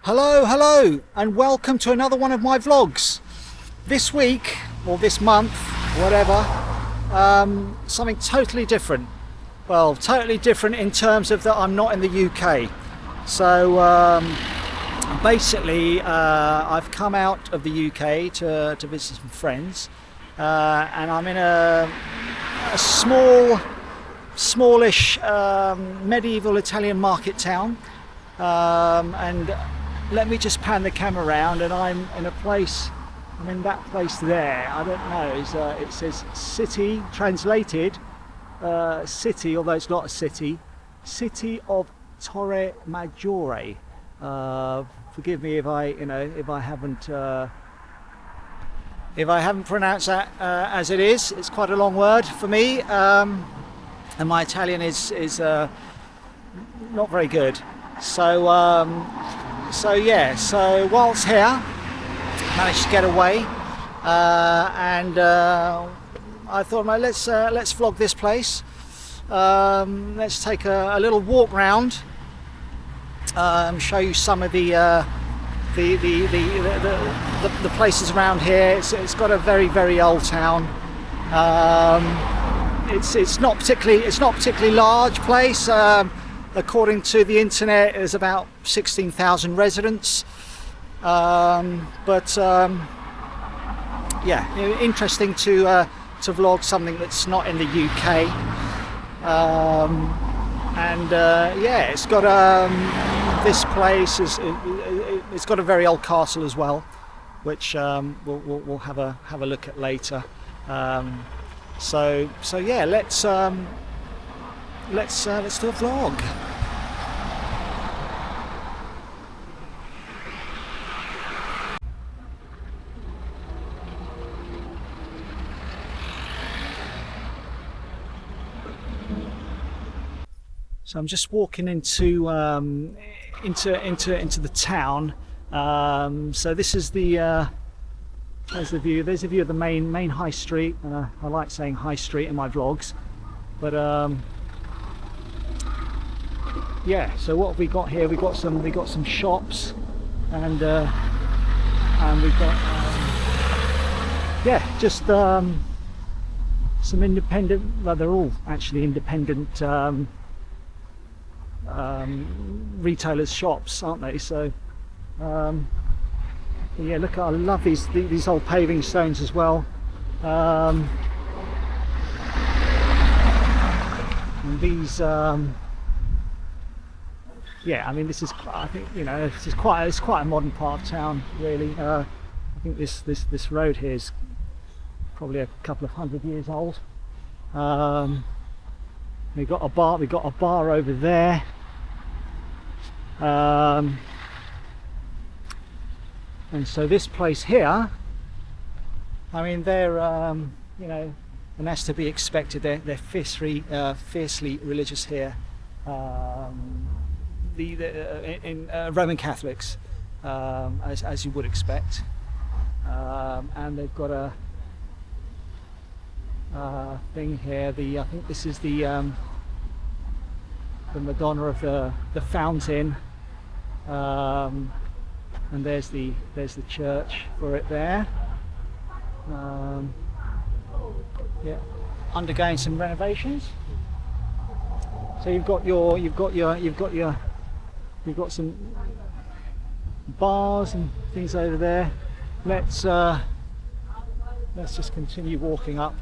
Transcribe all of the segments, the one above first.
Hello, and welcome to another one of my vlogs. This week, or this month, whatever, something totally different. Well, totally different in terms of that I'm not in the UK. So basically, I've come out of the UK to visit some friends, and I'm in a smallish medieval Italian market town, and let me just pan the camera around, and I'm in a place, I'm in that place there, I don't know, it says city, translated, city, although it's not a city, city of Torremaggiore. Forgive me if I haven't pronounced that as it is. It's quite a long word for me, and my Italian is not very good. So whilst here, managed to get away, and I thought, well, let's vlog this place. Let's take a little walk round, show you some of the places around here. It's got a very old town. It's not particularly large place. According to the internet, there's about 16,000 residents. Yeah, interesting to vlog something that's not in the UK. Yeah, it's got this place it's got a very old castle as well, which we'll have a look at later. So yeah, let's do a vlog. So I'm just walking into the town. So this is there's the view. There's a view of the main high street. I like saying high street in my vlogs, but yeah. So what have we got here? We got some shops, and we've got yeah, just some independent. Well, they're all actually independent. Retailers' shops, aren't they? So yeah, look, I love these old paving stones as well. And these yeah, I mean, this is, I think, it's quite a modern part of town, really. I think this road here is probably a couple of 100 years old. We've got a bar over there. And so this place here, I mean, they're and that's to be expected. They're fiercely religious here. In Roman Catholics, as you would expect, and they've got a thing here. I think this is the Madonna of the fountain, and there's the church for it there. Yeah, undergoing some renovations. So you've got some bars and things over there. Let's just continue walking up.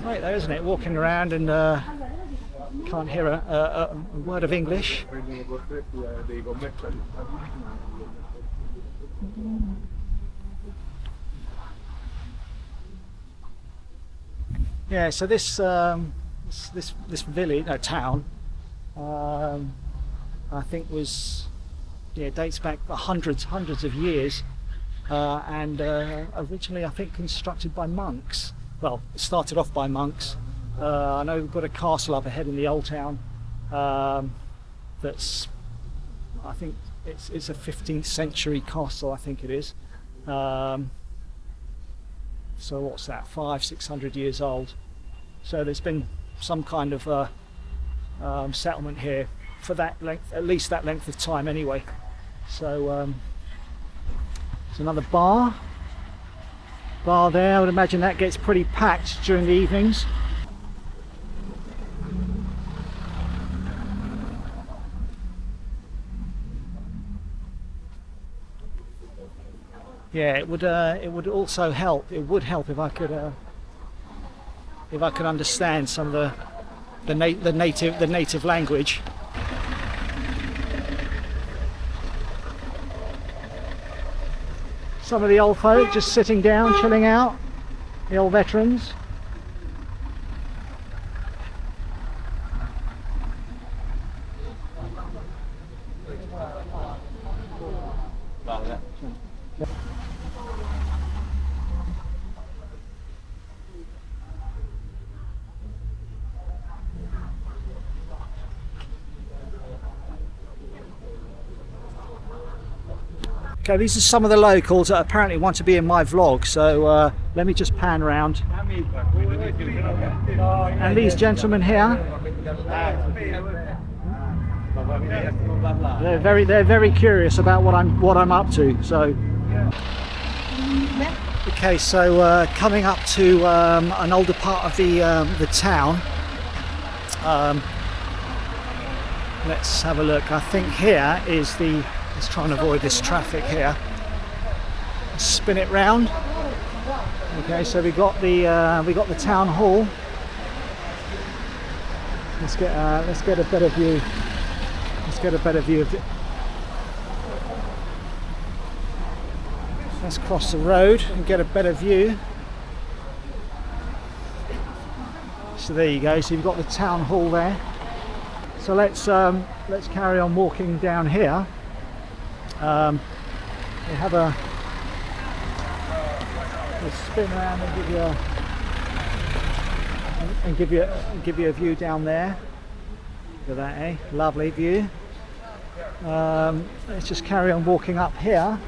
Right there, isn't it? Walking around and can't hear a word of English. Yeah, so this village, no, town, I think dates back hundreds of years, and originally I think constructed by monks. Well, it started off by monks. I know we've got a castle up ahead in the old town. That's, I think it's a 15th century castle, I think it is. So what's that, 500-600 years old. So there's been some kind of settlement here for that length, at least that length of time anyway. So there's another bar there. I would imagine that gets pretty packed during the evenings. Yeah, it would also help. It would help if I could understand some of the native language. Some of the old folk just sitting down, chilling out. The old veterans. Okay, these are some of the locals that apparently want to be in my vlog, so let me just pan around. And these gentlemen here, they're very curious about what I'm up to. So, okay, so coming up to an older part of the town. Let's have a look. I think here is the. Let's try and avoid this traffic here. Spin it round. Okay, so we got the town hall. Let's get a better view. Let's get a better view of it. Let's cross the road and get a better view. So there you go. So you've got the town hall there. So let's carry on walking down here. We have a spin around and give you a view down there. Look at that, eh? Lovely view. Let's just carry on walking up here.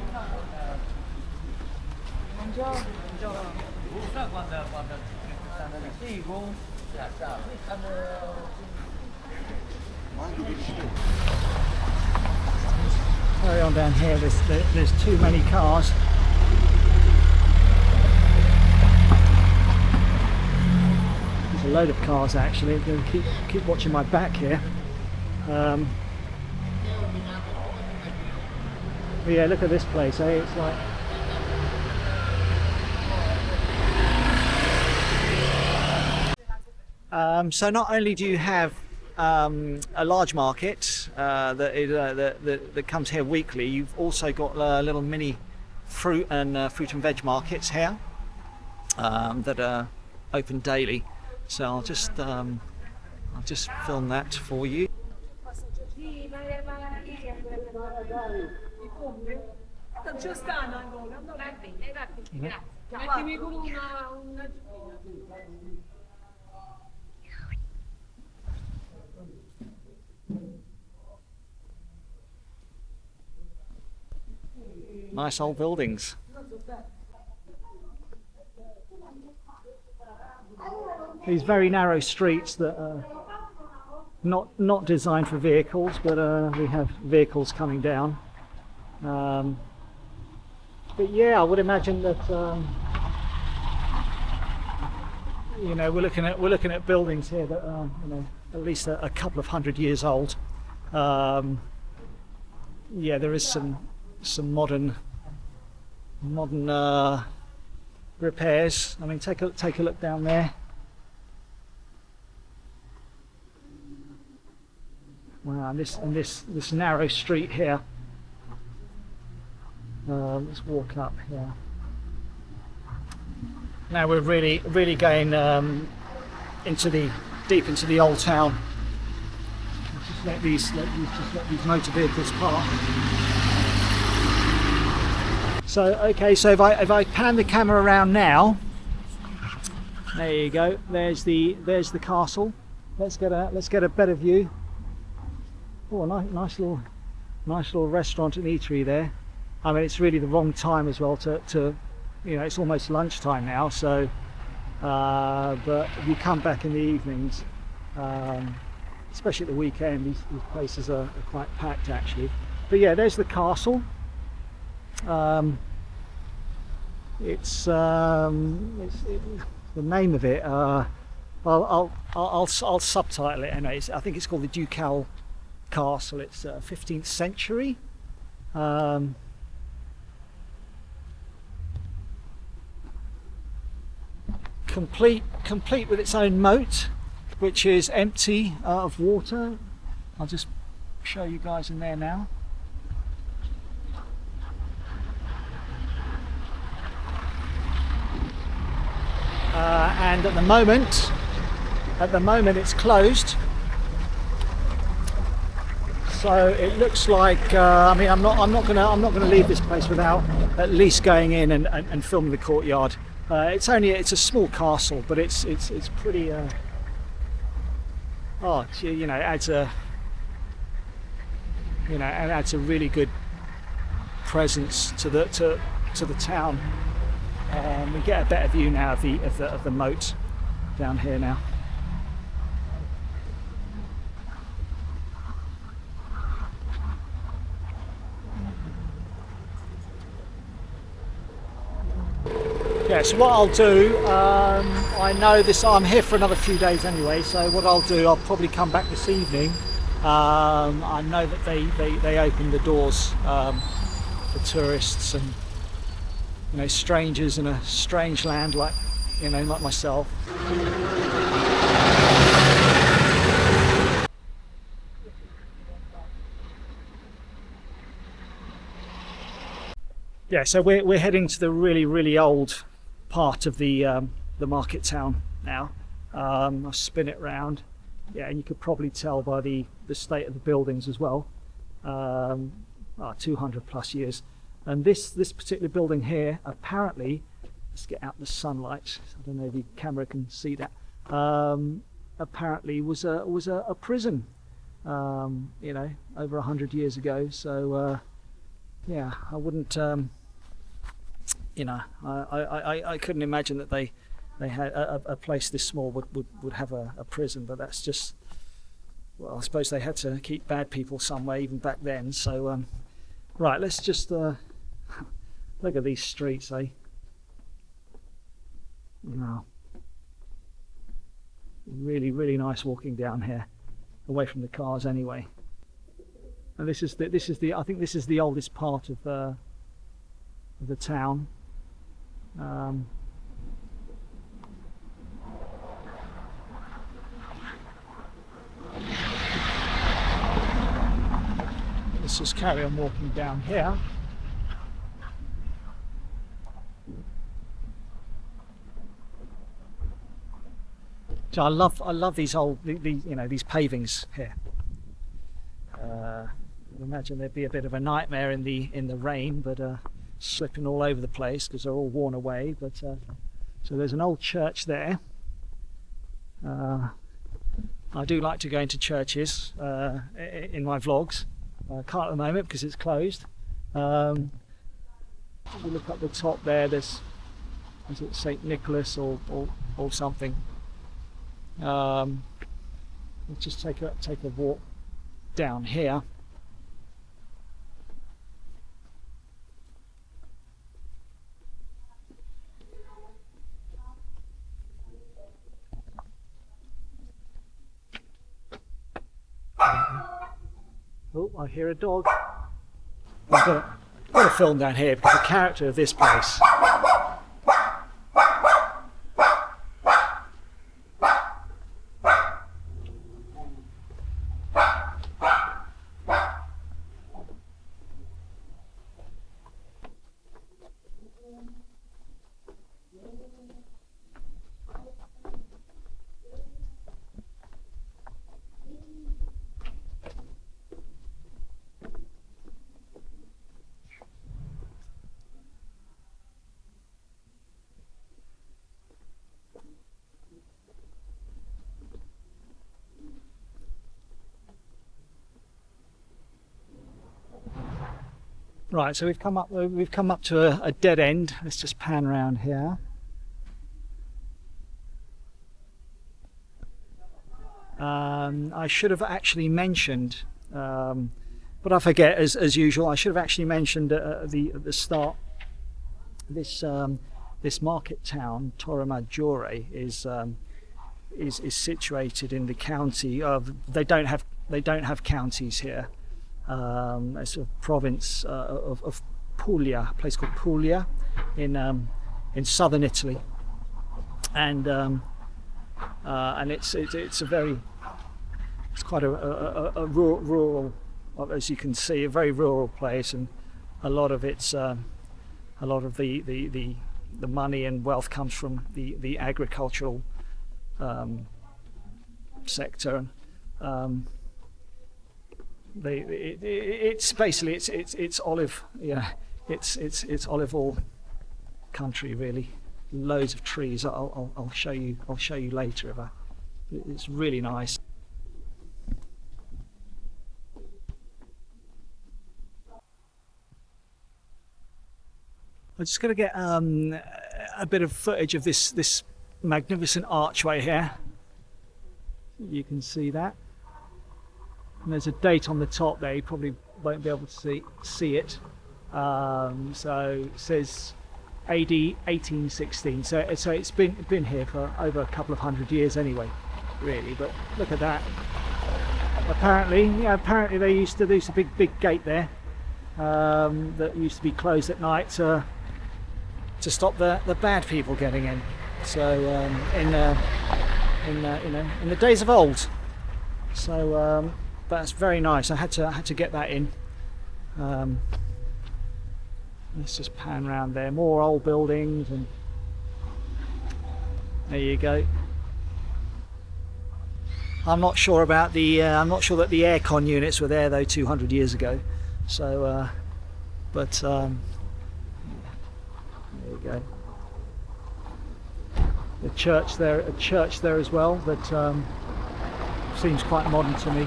Carry on down here. There's too many cars. There's a load of cars actually. I'm going to keep watching my back here. But yeah, look at this place. Eh? It's like so not only do you have a large market that comes here weekly, you've also got little mini fruit and veg markets here that are open daily. So I'll just film that for you. Nice old buildings. These very narrow streets that are not designed for vehicles, but we have vehicles coming down. But yeah, I would imagine that you know, we're looking at buildings here that are, you know, at least a couple of 100 years old. Yeah, there is some modern repairs. I mean, take a look down there. Wow, and this narrow street here. Let's walk up here. Now we're really going deep into the old town. Just let these motor vehicles park. So okay, so if I pan the camera around now, there you go. There's the castle. Let's get a better view. Oh, a nice little restaurant and eatery there. I mean, it's really the wrong time as well to you know, it's almost lunchtime now, so but you come back in the evenings, especially at the weekend. These places are quite packed actually. But yeah, there's the castle. It's the name of it. I'll subtitle it anyway. I think it's called the Ducal Castle. It's 15th century. Complete with its own moat, which is empty of water. I'll just show you guys in there now. And at the moment it's closed. So it looks like I mean I'm not gonna leave this place without at least going in and filming the courtyard. It's a small castle, but it's pretty. It adds a really good presence to the town. We get a better view now of the moat down here now. Yeah, so what I'll do, I know I'm here for another few days anyway, so what I'll do, I'll probably come back this evening. I know that they open the doors for tourists and strangers in a strange land like myself. Yeah, so we're heading to the really old part of the market town now. I'll spin it round. Yeah, and you could probably tell by the state of the buildings as well. 200 plus years. And this particular building here, apparently, let's get out the sunlight. I don't know if the camera can see that. Apparently was a prison. Over 100 years ago. So yeah, I wouldn't. I couldn't imagine that they had a place this small would have a prison. But that's just. Well, I suppose they had to keep bad people somewhere even back then. So right, let's just. Look at these streets, eh? Wow. Really nice walking down here, away from the cars anyway. And I think this is the oldest part of the town. Let's just carry on walking down here. So I love these these pavings here. I imagine there'd be a bit of a nightmare in the rain, but slipping all over the place because they're all worn away. But so there's an old church there. I do like to go into churches in my vlogs. Can't at the moment because it's closed. If you look up the top there, is it St. Nicholas or something? Let's just take a walk down here. Oh, I hear a dog. I've got to film down here because the character of this place. Right, so we've come up to a dead end. Let's just pan around here. I should have actually mentioned, but I forget as usual. I should have actually mentioned at the start. This market town, Torremaggiore, is situated in the county of. They don't have counties here. It's a province of Puglia, a place called Puglia, in southern Italy, and it's quite a rural, as you can see, a very rural place, and a lot of the money and wealth comes from the agricultural sector. It's basically it's olive, it's olive oil country really. Loads of trees. I'll show you later. It's really nice. I'm just going to get a bit of footage of this magnificent archway here. You can see that. And there's a date on the top there. You probably won't be able to see it. So it says AD 1816. So it's been here for over a couple of hundred years anyway, really. But look at that. Apparently there used to be a big gate there that used to be closed at night to stop the bad people getting in. So in the days of old. So that's very nice. I had to get that in. Let's just pan around there. More old buildings, and there you go. I'm not sure about I'm not sure that the aircon units were there though 200 years ago. So, but there you go. A church there as well. That seems quite modern to me.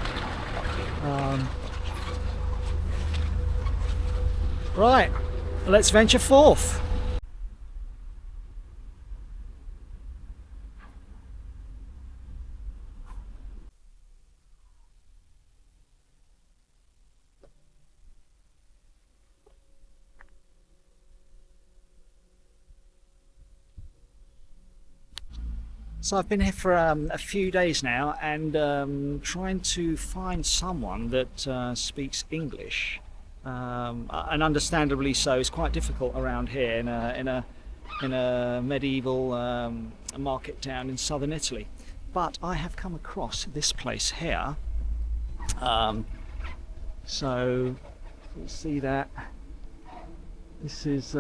Right, let's venture forth. So I've been here for a few days now, and trying to find someone that speaks English, and understandably so. It's quite difficult around here in a medieval market town in southern Italy. But I have come across this place here. So you see that this is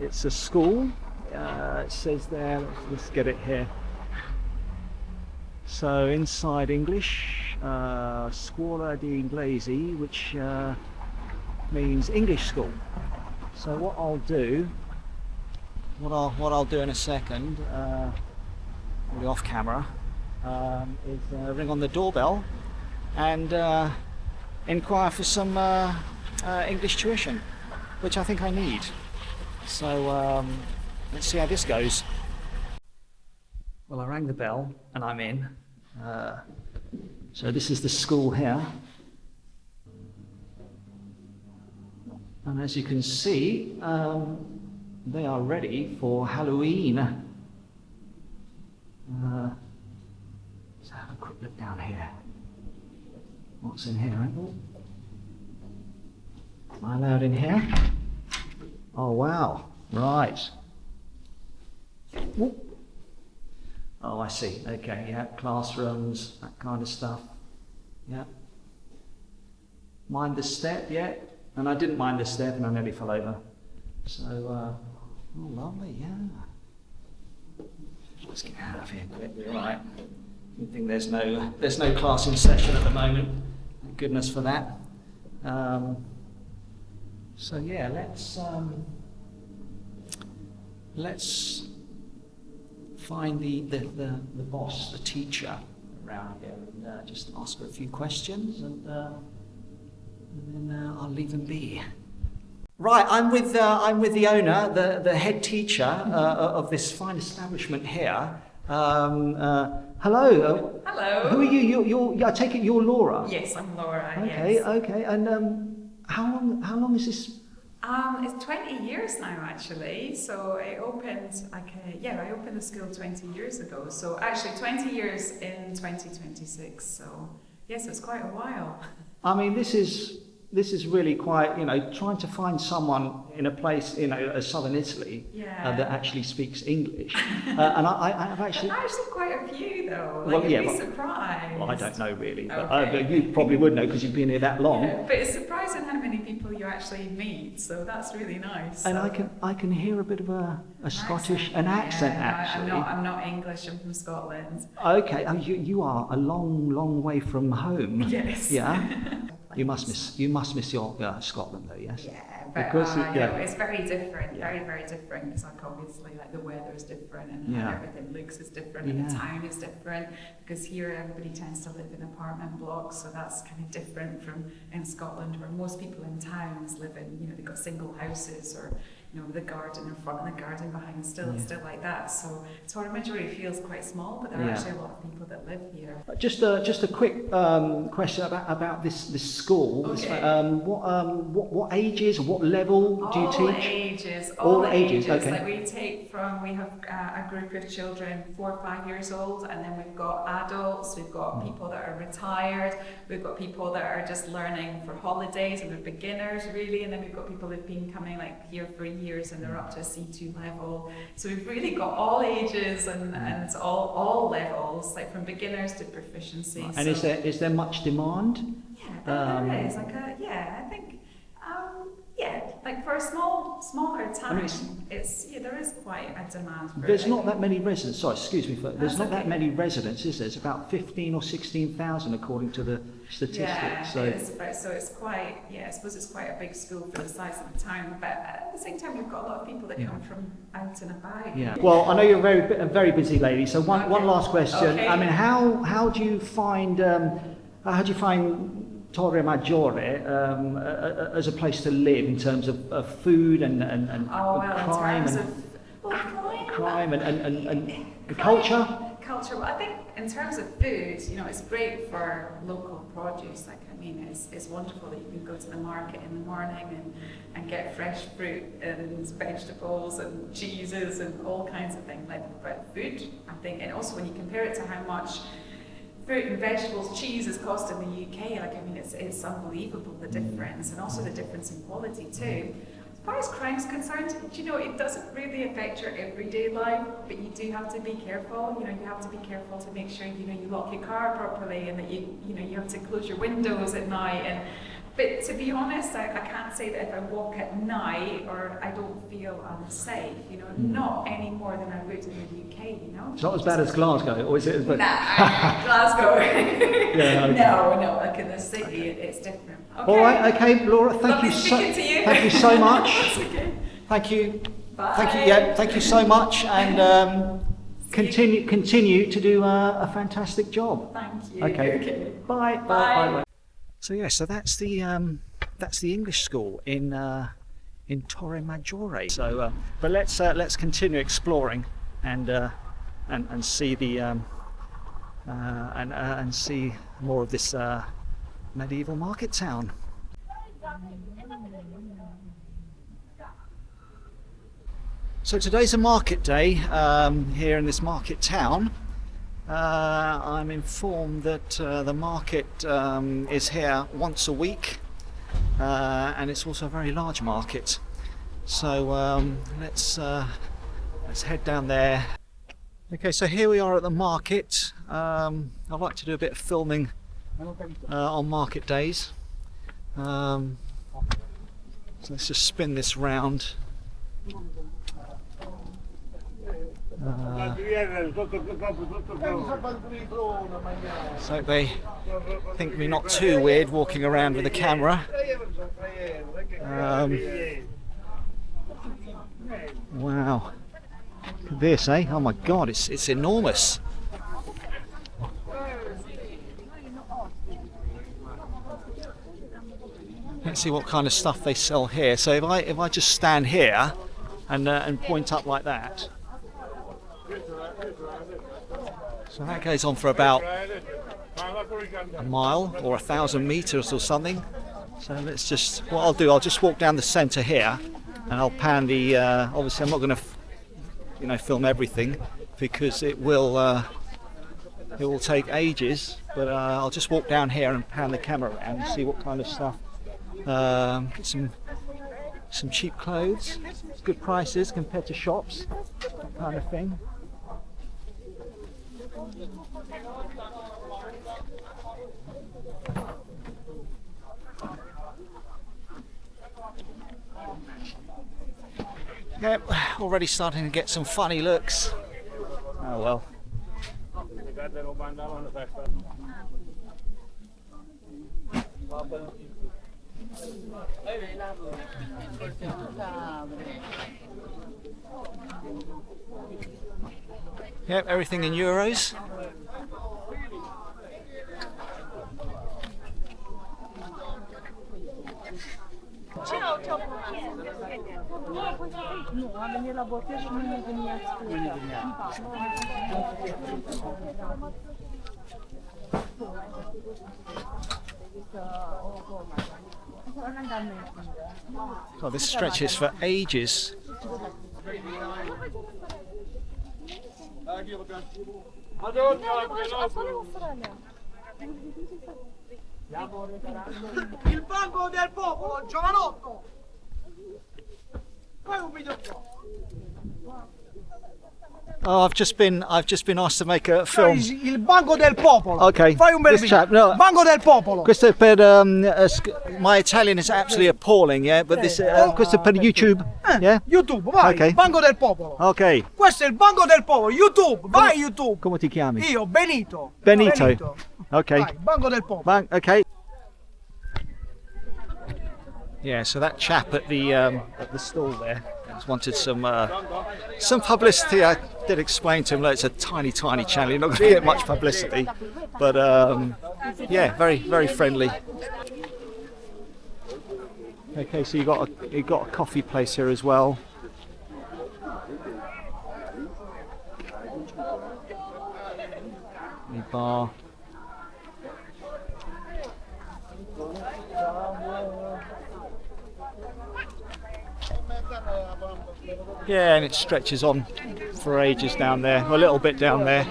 it's a school. It says there, let's get it here. So inside English, Scuola di Inglesi, which means English school. So what I'll do in a second, probably off camera, is ring on the doorbell and inquire for some English tuition, which I think I need. So let's see how this goes. Well, I rang the bell and I'm in. So this is the school here. And as you can see, they are ready for Halloween. Let's have a quick look down here. What's in here? Am I allowed in here? Oh wow, right. Whoop. Oh, I see. Okay, yeah, classrooms, that kind of stuff. Yeah. Mind the step, yeah. And I didn't mind the step, and I nearly fell over. So, oh, lovely, yeah. Let's get out of here quickly, right? Good thing there's no class in session at the moment. Thank goodness for that. So yeah, let's find the boss, the teacher around here, and just ask her a few questions, and then I'll leave them be. Right, I'm with the owner, the head teacher of this fine establishment here. Hello. Hello. Who are you? I take it you're Laura. Yes, I'm Laura. Okay. Yes. Okay. And how long is this? It's 20 years now actually. So I opened I opened the school 20 years ago. So actually 20 years in 2026. So yes, it's quite a while. I mean, this is really quite, trying to find someone in a place, as southern Italy, that actually speaks English. And I have actually... Actually quite a few though, Well, you'd be surprised. Well, I don't know really, but Okay. you probably would know because you've been here that long. Yeah, but it's surprising how many people you actually meet, so that's really nice. And So. I can hear a bit of an accent actually. I'm not English, I'm from Scotland. Okay, you are a long way from home. Yes. Yeah. You must miss your Scotland though, yes? Yeah, but Because it's very different, very different. It's like obviously like the weather is different and how everything looks is different and the town is different because here everybody tends to live in apartment blocks, so that's kind of different from in Scotland where most people in towns live in, they've got single houses or with a garden in front and a garden behind, it's still like that. So Torremaggiore feels quite small, but there are actually a lot of people that live here. Just a quick question about this school. Okay. What ages, what level do you teach? All ages. Okay. Like we have a group of children 4 or 5 years old, and then we've got adults, we've got people that are retired, we've got people that are just learning for holidays and they're beginners really, and then we've got people who've been coming like here for years and they're up to a C2 level. So we've really got all ages and all levels, like from beginners to proficiency. Right. And is there much demand? Yeah, there is. I think. Like for a smaller town, there is quite a demand for There's it. not that many residents. Sorry, excuse me. There's not that okay. many residents, is there? It's about 15 or 16,000 according to the statistics. Yeah, so it's quite. Yeah, I suppose it's quite a big school for the size of the town. But at the same time, we've got a lot of people that come from out and about. Yeah. Well, I know you're a very busy lady. So one last question. Okay. I mean, how do you find Torremaggiore as a place to live in terms of food and crime crime and culture? Culture. Well, I think in terms of food, it's great for local produce. Like, I mean, it's wonderful that you can go to the market in the morning and get fresh fruit and vegetables and cheeses and all kinds of things. But food, I think, and also when you compare it to how much fruit and vegetables, cheese is cost in the UK, it's unbelievable the difference, and also the difference in quality too. As far as crime's concerned, it doesn't really affect your everyday life, but you do have to be careful. You have to be careful to make sure you lock your car properly, and that you have to close your windows at night. But to be honest, I can't say that if I walk at night or I don't feel unsafe, not any more than I would in the UK, It's not as bad as Glasgow, or is it as bad? Nah, Glasgow. Yeah, okay. No, like in the city, it's different. Okay. All right, okay, Laura, thank you so much. That's okay. Thank you. Bye. Thank you so much, and continue to do a fantastic job. Thank you. Okay. Bye. Bye. So that's the English school in Torremaggiore. So, but let's continue exploring and see the and see more of this medieval market town. So today's a market day here in this market town. I'm informed that the market is here once a week, and it's also a very large market. So let's head down there. Okay, so here we are at the market. I like to do a bit of filming on market days. So let's just spin this round. So they think me not too weird walking around with a camera. Wow, look at this, eh? Oh my God, it's enormous. Let's see what kind of stuff they sell here. So if I just stand here and point up like that. So that goes on for about a mile or 1,000 meters or something. So let's just, what I'll do, I'll just walk down the centre here, and I'll pan the. Obviously, I'm not going to, film everything because it will take ages. But I'll just walk down here and pan the camera around and see what kind of stuff. Get some cheap clothes, good prices compared to shops, that kind of thing. Yep, already starting to get some funny looks. Oh well. Yep, everything in euros. God, this stretches for ages. Il banco del popolo, giovanotto! Fai un video qua. Oh, I've just been asked to make a film. Il banco del popolo. Okay. Fai un bel This video. chap, no. Banco del popolo. Questo per my Italian is absolutely appalling, yeah. But this questo per YouTube, yeah. YouTube, vai. Okay. Banco del popolo. Okay. Questo è il banco del popolo. YouTube, vai YouTube. Come ti chiami? Io, Benito. Benito. Okay. Vai, banco del popolo. Okay. Yeah, so that chap at the stall there just wanted some publicity. I did explain to him that it's a tiny channel, you're not going to get much publicity, but yeah, very, very friendly. Okay, so you got a coffee place here as well. A bar. Yeah, and it stretches on for ages down there, a little bit down there.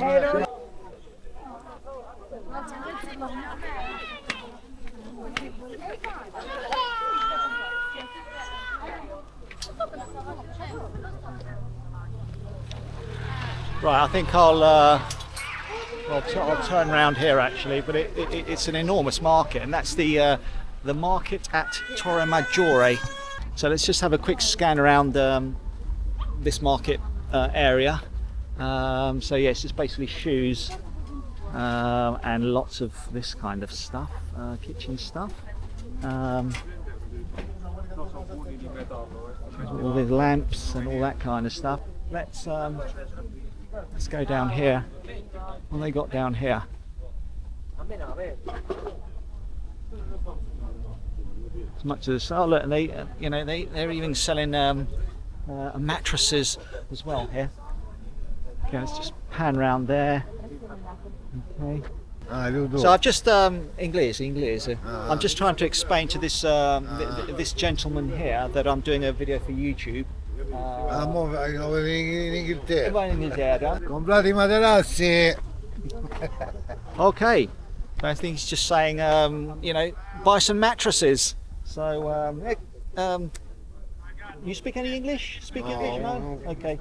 Right, I think I'll turn around here actually, but it's an enormous market, and that's the market at Torremaggiore. So let's just have a quick scan around this market area. So yes, it's basically shoes and lots of this kind of stuff, kitchen stuff. All the lamps and all that kind of stuff. Let's go down here. What have they got down here? As much as oh look, they're even selling mattresses as well here. Okay, let's just pan round there. Okay. So I've just English. I'm just trying to explain to this this gentleman here that I'm doing a video for YouTube. In Inghilterra. In Inghilterra. Comprate i materassi. Okay. So I think he's just saying, buy some mattresses. So, you speak any English? Speak English, no? Okay.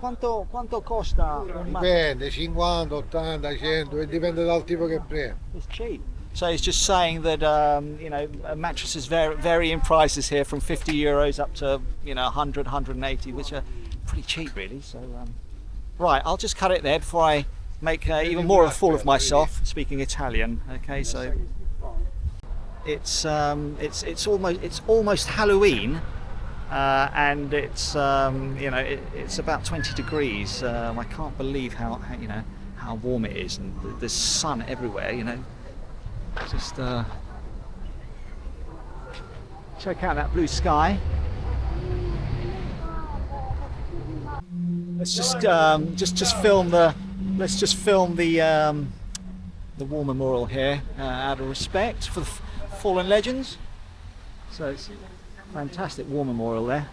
Quanto costa un Dipende, 50, 80, 100, dipende dal tipo che prendi. It's cheap. So he's just saying that, mattresses vary in prices here from 50 euros up to, 100, 180, which are pretty cheap really. So, right, I'll just cut it there before I make even more of a fool of myself speaking Italian. Okay, so it's almost Halloween, and it's it's about 20 degrees. I can't believe how warm it is, and there's sun everywhere. Just check out that blue sky. Let's just film the let's just film the war memorial here out of respect for the fallen legends. So it's a fantastic war memorial there.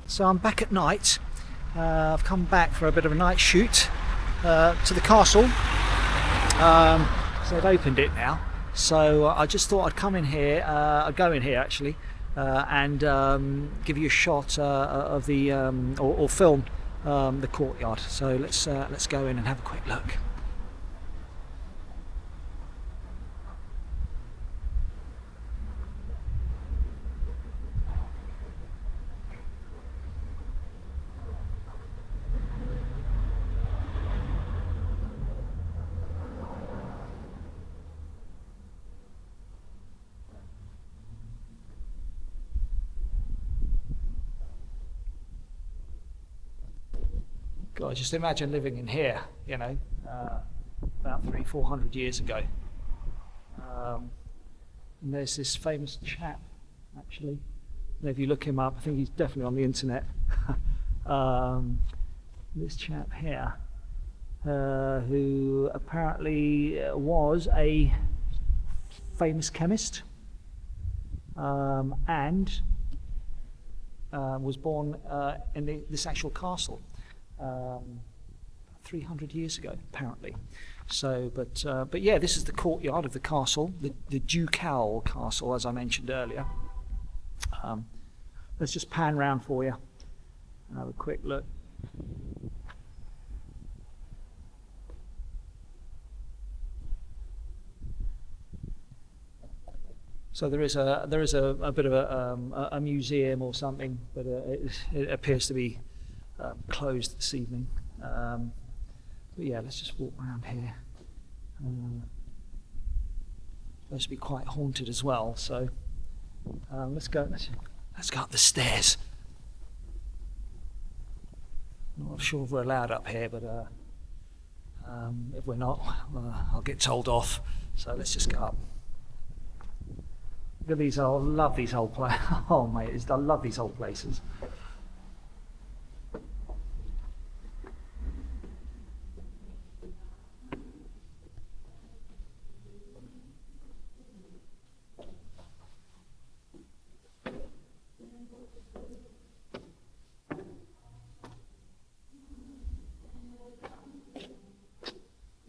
So I'm back at night. I've come back for a bit of a night shoot to the castle. So they've opened it now. So I just thought I'd come in here. I'd go in here actually, and give you a shot of the or film the courtyard. So let's go in and have a quick look. God, just imagine living in here, you know, about 300-400 years ago. And there's this famous chap, actually. And if you look him up, I think he's definitely on the internet. This chap here, who apparently was a famous chemist, and was born in this actual castle. 300 years ago, apparently. So, but yeah, this is the courtyard of the castle, the ducal castle, as I mentioned earlier. Let's just pan round for you and have a quick look. So there is a bit of a museum or something, but it appears to be closed this evening. But yeah, let's just walk around here. Supposed to be quite haunted as well. So let's go up the stairs. Not sure if we're allowed up here, but if we're not, I'll get told off. So let's just go up. Look at these. I love these old places. Oh mate, I love these old places.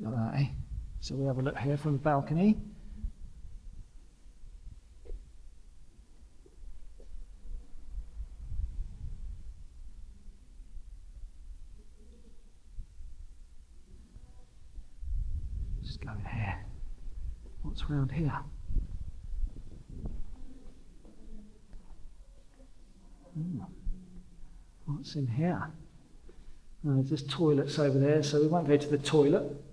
Look at that, eh? So we have a look here from the balcony. Just go in here. What's around here? What's in here? There's just toilets over there, so we won't go to the toilet.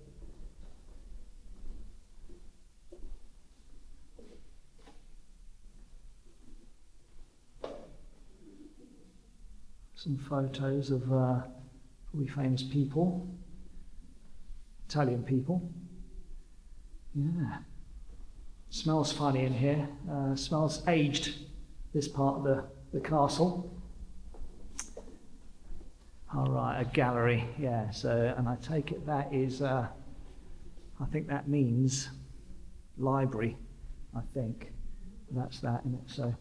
Some photos of probably famous people, Italian people. Yeah. Smells funny in here. Smells aged, this part of the castle. All right, a gallery. Yeah, so, and I take it that is, I think that means library, I think. That's that in it, so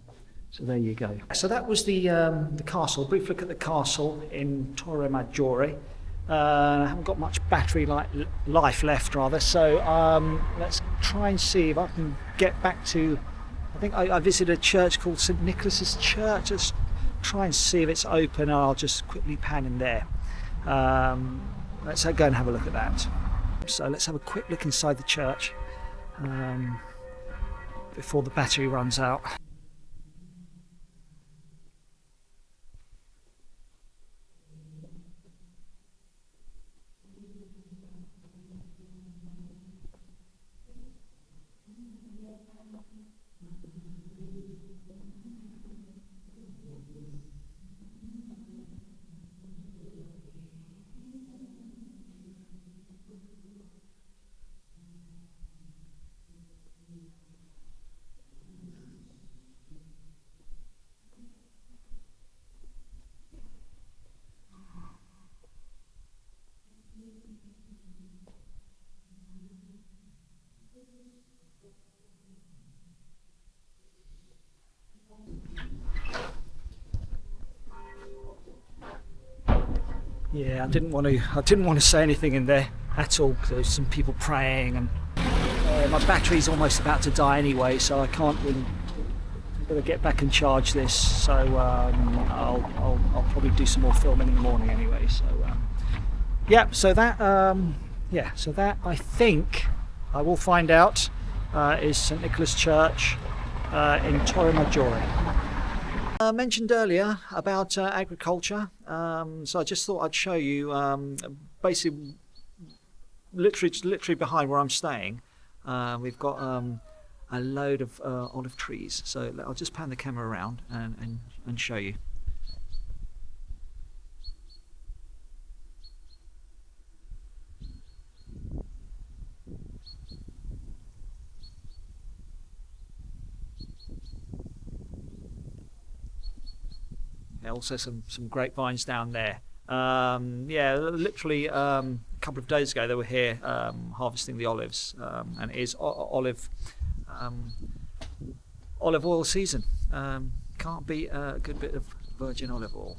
there you go. So that was the castle, a brief look at the castle in Torremaggiore. I haven't got much battery life left, rather, so let's try and see if I can get back to, I think I visited a church called St. Nicholas's Church. Let's try and see if it's open, and I'll just quickly pan in there. Let's go and have a look at that. So let's have a quick look inside the church before the battery runs out. Yeah, I didn't want to say anything in there at all because there's some people praying, and my battery's almost about to die anyway, so I can't really. I'm gonna get back and charge this. So I'll probably do some more filming in the morning anyway. So yeah. So that So that I think I will find out is St Nicholas Church in Torremaggiore. I mentioned earlier about agriculture, so I just thought I'd show you basically literally behind where I'm staying we've got a load of olive trees, so I'll just pan the camera around and show you. Also some grapevines down there. Yeah, literally a couple of days ago they were here harvesting the olives, and it is olive oil season. Can't beat a good bit of virgin olive oil.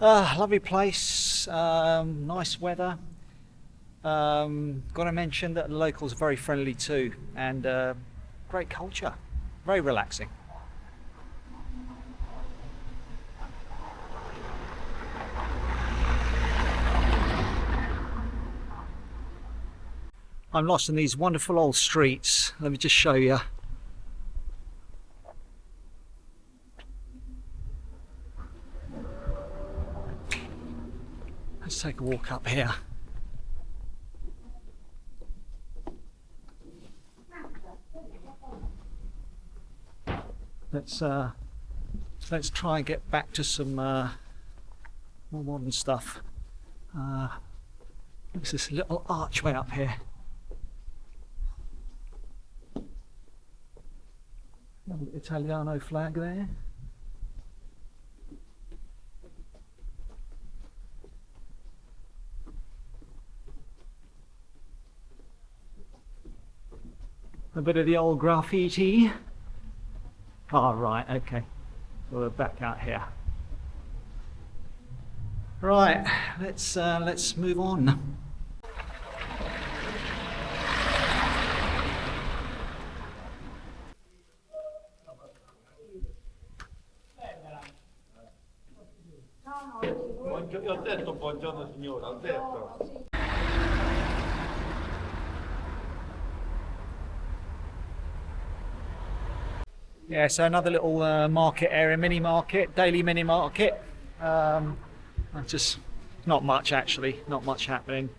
Lovely place, nice weather. Got to mention that the locals are very friendly too, and great culture, very relaxing. I'm lost in these wonderful old streets. Let me just show you. Let's take a walk up here. Let's try and get back to some more modern stuff. There's this little archway up here. Little Italiano flag there. A bit of the old graffiti. Oh, right, okay. We're back out here. Right, let's move on. Io ho detto buongiorno signora, ho detto. Yeah, so another little market area, mini market, daily mini market. Just not much actually, not much happening.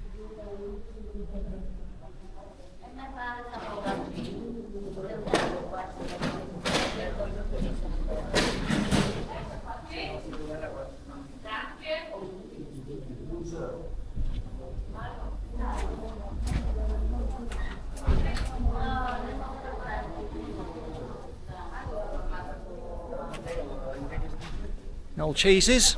Old cheeses.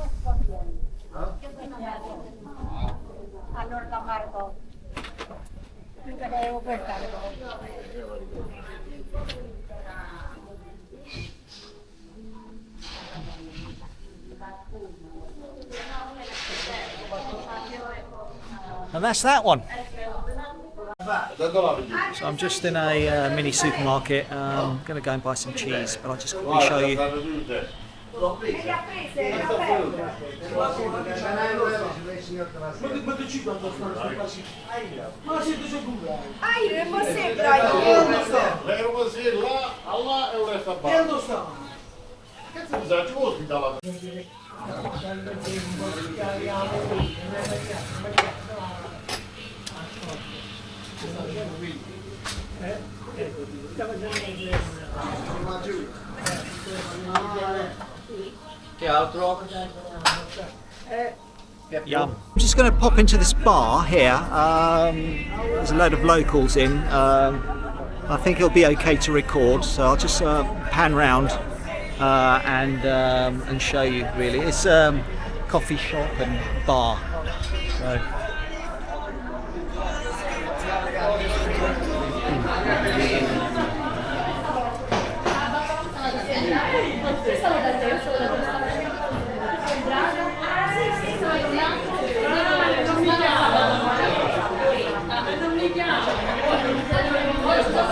And that's that one. So I'm just in a mini supermarket. I'm going to go and buy some cheese, but I'll just quickly show you. Che altro? Yum. I'm just going to pop into this bar here. There's a load of locals in. I think it'll be okay to record, so I'll just pan round and show you. Really, it's coffee shop and bar. So.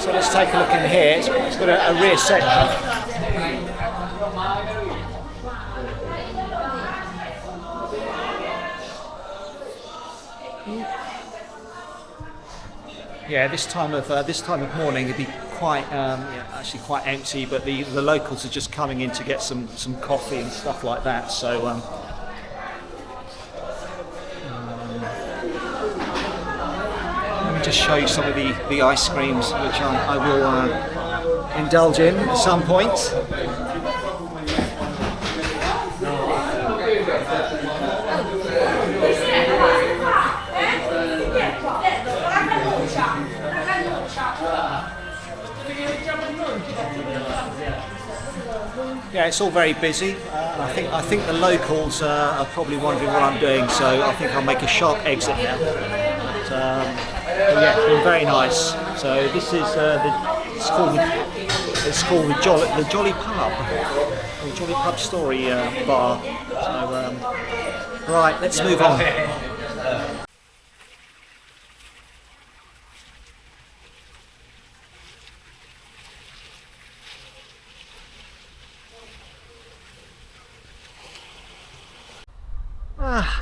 So let's take a look in here. It's got a rear section. Yeah, this time of morning it'd be quite actually quite empty, but the locals are just coming in to get some coffee and stuff like that. So let me just show you some of the ice creams which I will indulge in at some point. Yeah, it's all very busy. I think the locals are probably wondering what I'm doing, so I think I'll make a sharp exit now. But yeah, it's been very nice. So this is it's called the Jolly Pub, or Jolly Pub Story bar. So right, let's move on.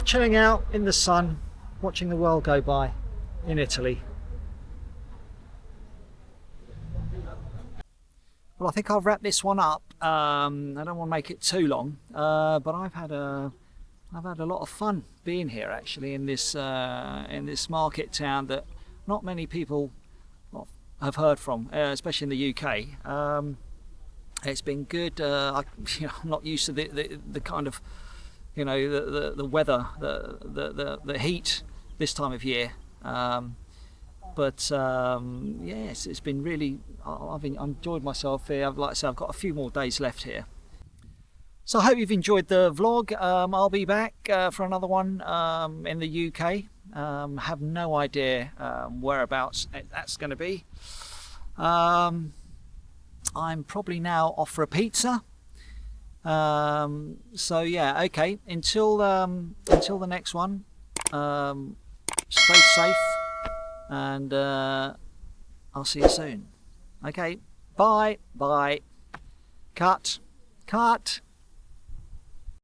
Chilling out in the sun, watching the world go by in Italy. Well, I think I'll wrap this one up. I don't want to make it too long, but I've had a lot of fun being here actually in this market town that not many people have heard from, especially in the UK. It's been good. I'm not used to the kind of the weather, the heat this time of year, but yes, it's been really. I've enjoyed myself here. Like I say, I've got a few more days left here. So I hope you've enjoyed the vlog. I'll be back for another one in the UK. Have no idea whereabouts that's going to be. I'm probably now off for a pizza. So yeah, okay, until the next one, stay safe, and I'll see you soon. Okay, bye. Cut.